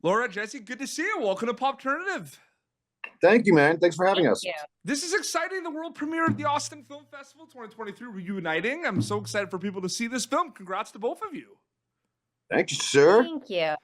Laura, Jesse, good to see you. Welcome to Popternative. Thank you, man. Thanks for having Thank us. you. This is exciting. The world premiere of the Austin Film Festival 2023 reuniting. I'm so excited for people to see this film. Congrats to both of you. Thank you, sir. Thank you.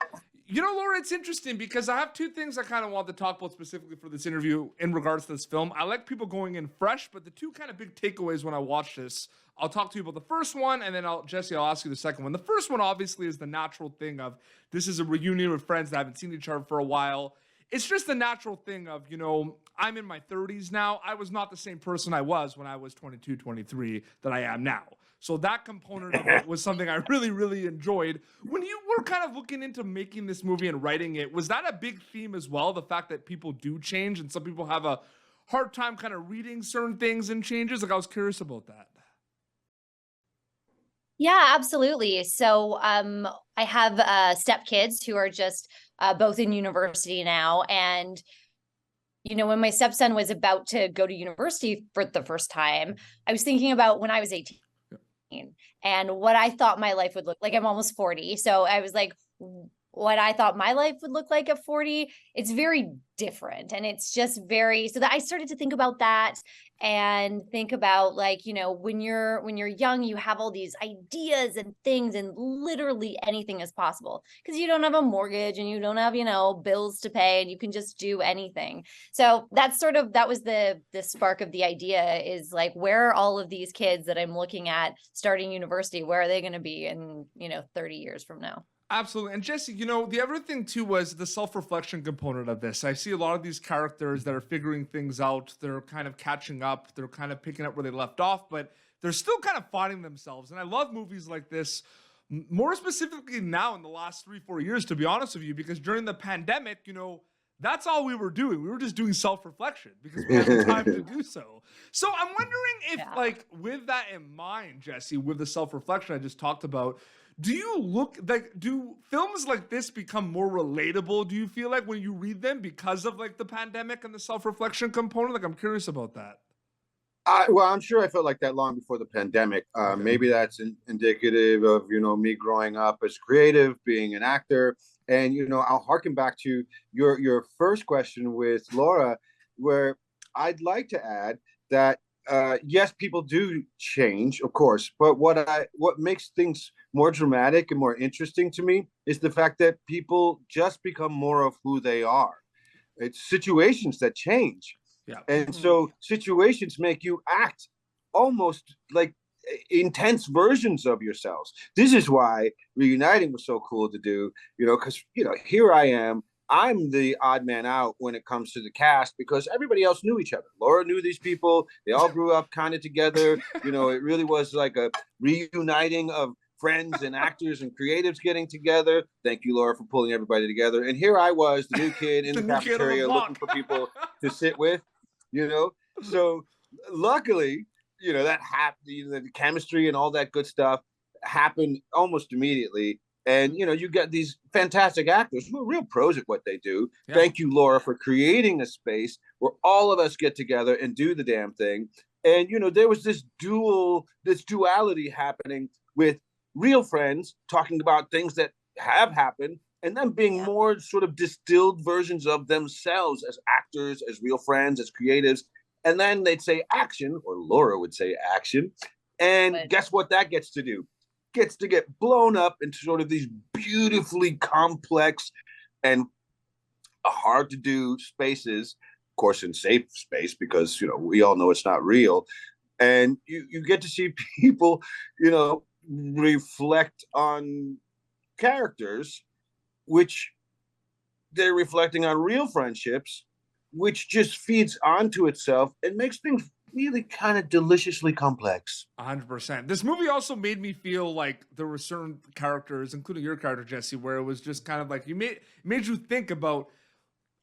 You know, Laura, it's interesting because I have two things I kind of want to talk about specifically for this interview in regards to this film. I like people going in fresh, but the two kind of big takeaways when I watch this, I'll talk to you about the first one, and then Jesse, I'll ask you the second one. The first one, obviously, is the natural thing of this is a reunion with friends that haven't seen each other for a while. It's just the natural thing of, you know, I'm in my 30s now. I was not the same person I was when I was 22, 23 that I am now. So that component of it was something I really, really enjoyed. When you were kind of looking into making this movie and writing it, was that a big theme as well? The fact that people do change and some people have a hard time kind of reading certain things and changes? Like, I was curious about that. Yeah, absolutely. So I have stepkids who are just both in university now. And, you know, when my stepson was about to go to university for the first time, I was thinking about when I was 18 and what I thought my life would look like. I'm almost 40. So I was like, what I thought my life would look like at 40, it's very different. And it's just very, so that I started to think about that and think about, like, you know, when you're young, you have all these ideas and things, and literally anything is possible because you don't have a mortgage and you don't have, you know, bills to pay, and you can just do anything. So that's that was the spark of the idea, is like, where are all of these kids that I'm looking at starting university, where are they going to be in, you know, 30 years from now? Absolutely. And Jesse, you know, the other thing too was the self-reflection component of this. I see a lot of these characters that are figuring things out. They're kind of catching up. They're kind of picking up where they left off, but they're still kind of finding themselves. And I love movies like this, more specifically now in the last 3-4 years, to be honest with you, because during the pandemic, you know, that's all we were doing. We were just doing self-reflection because we had the time to do so. So I'm wondering if, like, with that in mind, Jesse, with the self-reflection I just talked about, do films like this become more relatable, do you feel like, when you read them because of, like, the pandemic and the self-reflection component? Like, I'm curious about that. Well, I'm sure I felt like that long before the pandemic. Okay. Maybe that's indicative of, you know, me growing up as creative, being an actor. And, you know, I'll harken back to your first question with Laura, where I'd like to add that yes, people do change, of course, but what makes things more dramatic and more interesting to me is the fact that people just become more of who they are. It's situations that change. Yeah. And so situations make you act almost like intense versions of yourselves. This is why reuniting was so cool to do, you know, because, you know, here I am. I'm the odd man out when it comes to the cast because everybody else knew each other. Laura knew these people. They all grew up kind of together. You know, it really was like a reuniting of friends and actors and creatives getting together. Thank you, Laura, for pulling everybody together. And here I was, the new kid in the cafeteria looking for people to sit with, you know. So luckily, you know, that happened, the chemistry and all that good stuff happened almost immediately. And, you know, you get these fantastic actors who are real pros at what they do. Yeah. Thank you, Laura, for creating a space where all of us get together and do the damn thing. And, you know, there was this duality happening with real friends talking about things that have happened and then being more sort of distilled versions of themselves as actors, as real friends, as creatives. And then they'd say action, or Laura would say action. And guess what that gets to do? Gets to get blown up into sort of these beautifully complex and hard to do spaces, of course, in safe space, because, you know, we all know it's not real. And you get to see people, you know, reflect on characters, which they're reflecting on real friendships, which just feeds onto itself and makes things really kind of deliciously complex. 100%. This movie also made me feel like there were certain characters, including your character, Jesse, where it was just kind of like made you think about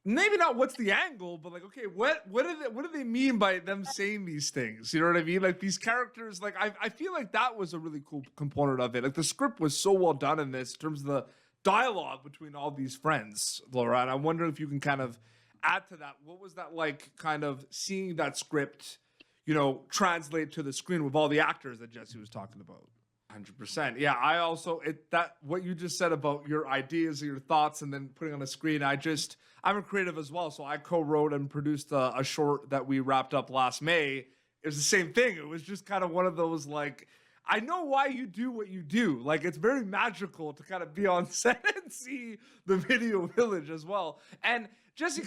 maybe not what's the angle, but like, okay, what do they mean by them saying these things? You know what I mean? Like, these characters, like, I feel like that was a really cool component of it. Like, the script was so well done in this in terms of the dialogue between all these friends, Laura. And I wonder if you can kind of add to that. What was that like, kind of seeing that script, you know, translate to the screen with all the actors that Jesse was talking about? 100%. Yeah, I also that what you just said about your ideas and your thoughts and then putting on a screen. I'm a creative as well, so I co-wrote and produced a short that we wrapped up last May. It was the same thing. It was just kind of one of those like, I know why you do what you do. Like, it's very magical to kind of be on set and see the video village as well. And Jesse,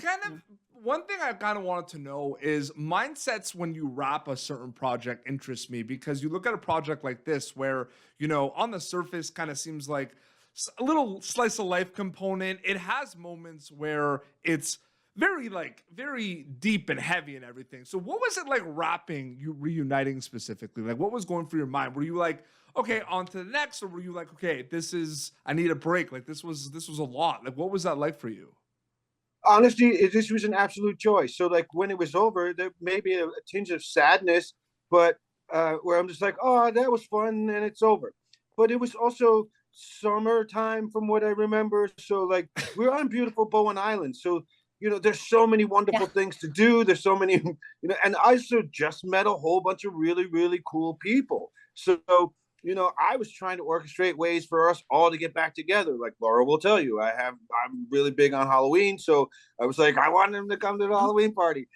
one thing I kind of wanted to know is mindsets when you wrap a certain project interests me, because you look at a project like this where, on the surface kind of seems like a little slice of life component. It has moments where it's very deep and heavy and everything. So what was it like wrapping, you reuniting specifically? Like, what was going through your mind? Were you like, okay, on to the next? Or were you like, okay, I need a break. Like, this was a lot. Like, what was that like for you? Honestly, this was an absolute joy. So like when it was over, there may be a tinge of sadness, but where I'm just like, oh, that was fun and it's over. But it was also summertime from what I remember. So like we're on beautiful Bowen Island. So there's so many wonderful things to do. There's so many, and I also just met a whole bunch of really, really cool people. So, I was trying to orchestrate ways for us all to get back together. Like Laura will tell you, I'm really big on Halloween. So I was like, I want them to come to the Halloween party.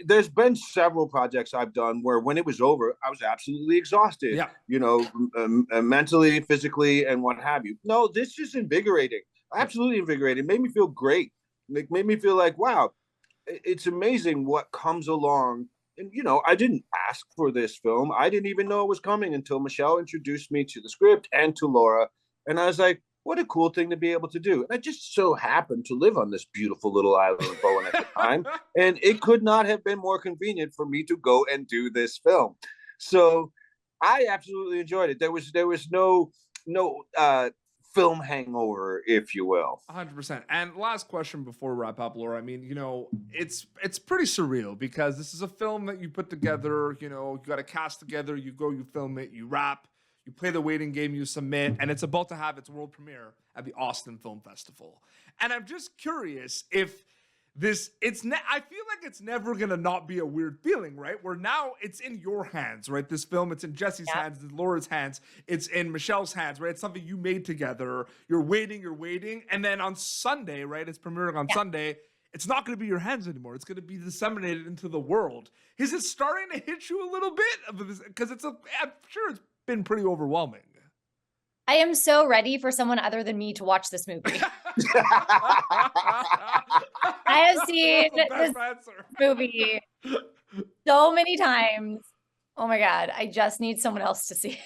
There's been several projects I've done where when it was over, I was absolutely exhausted, mentally, physically, and what have you. No, this is invigorating. Absolutely invigorating. Made me feel great. Made me feel like, wow, it's amazing what comes along. And, I didn't ask for this film. I didn't even know it was coming until Michelle introduced me to the script and to Laura. And I was like, what a cool thing to be able to do. And I just so happened to live on this beautiful little island of Bowen at the time. And it could not have been more convenient for me to go and do this film. So I absolutely enjoyed it. There was no film hangover, if you will. 100%. And last question before we wrap up, Laura. I mean, it's pretty surreal because this is a film that you put together, you got a cast together, you go, you film it, you wrap, you play the waiting game, you submit, and it's about to have its world premiere at the Austin Film Festival. And I'm just curious if I feel like it's never gonna not be a weird feeling, right? Where now it's in your hands, right? This film, it's in Jesse's hands, it's in Laura's hands, it's in Michelle's hands, right? It's something you made together. You're waiting, and then on Sunday, right? It's premiering on Sunday. It's not gonna be your hands anymore. It's gonna be disseminated into the world. Is it starting to hit you a little bit? Because I'm sure it's been pretty overwhelming. I am so ready for someone other than me to watch this movie. I have seen this movie so many times. Oh my God. I just need someone else to see it.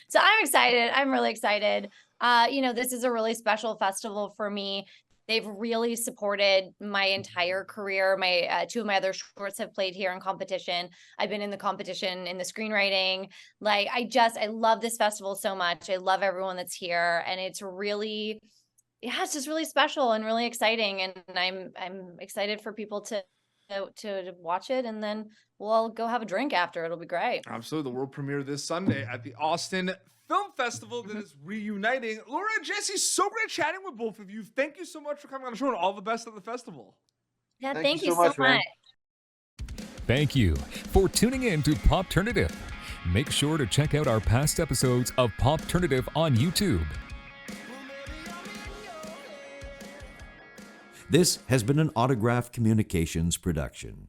So I'm excited. I'm really excited. This is a really special festival for me. They've really supported my entire career. My two of my other shorts have played here in competition. I've been in the competition in the screenwriting. Like I love this festival so much. I love everyone that's here, and it's just really special and really exciting. And I'm excited for people to watch it, and then we'll all go have a drink after. It'll be great. Absolutely, the world premiere this Sunday at the Austin Film Festival that is reuniting. Laura and Jesse, so great chatting with both of you. Thank you so much for coming on the show, and all the best at the festival. Yeah, thank you so much. Thank you for tuning in to Popternative. Make sure to check out our past episodes of Popternative on YouTube. This has been an Autograph Communications production.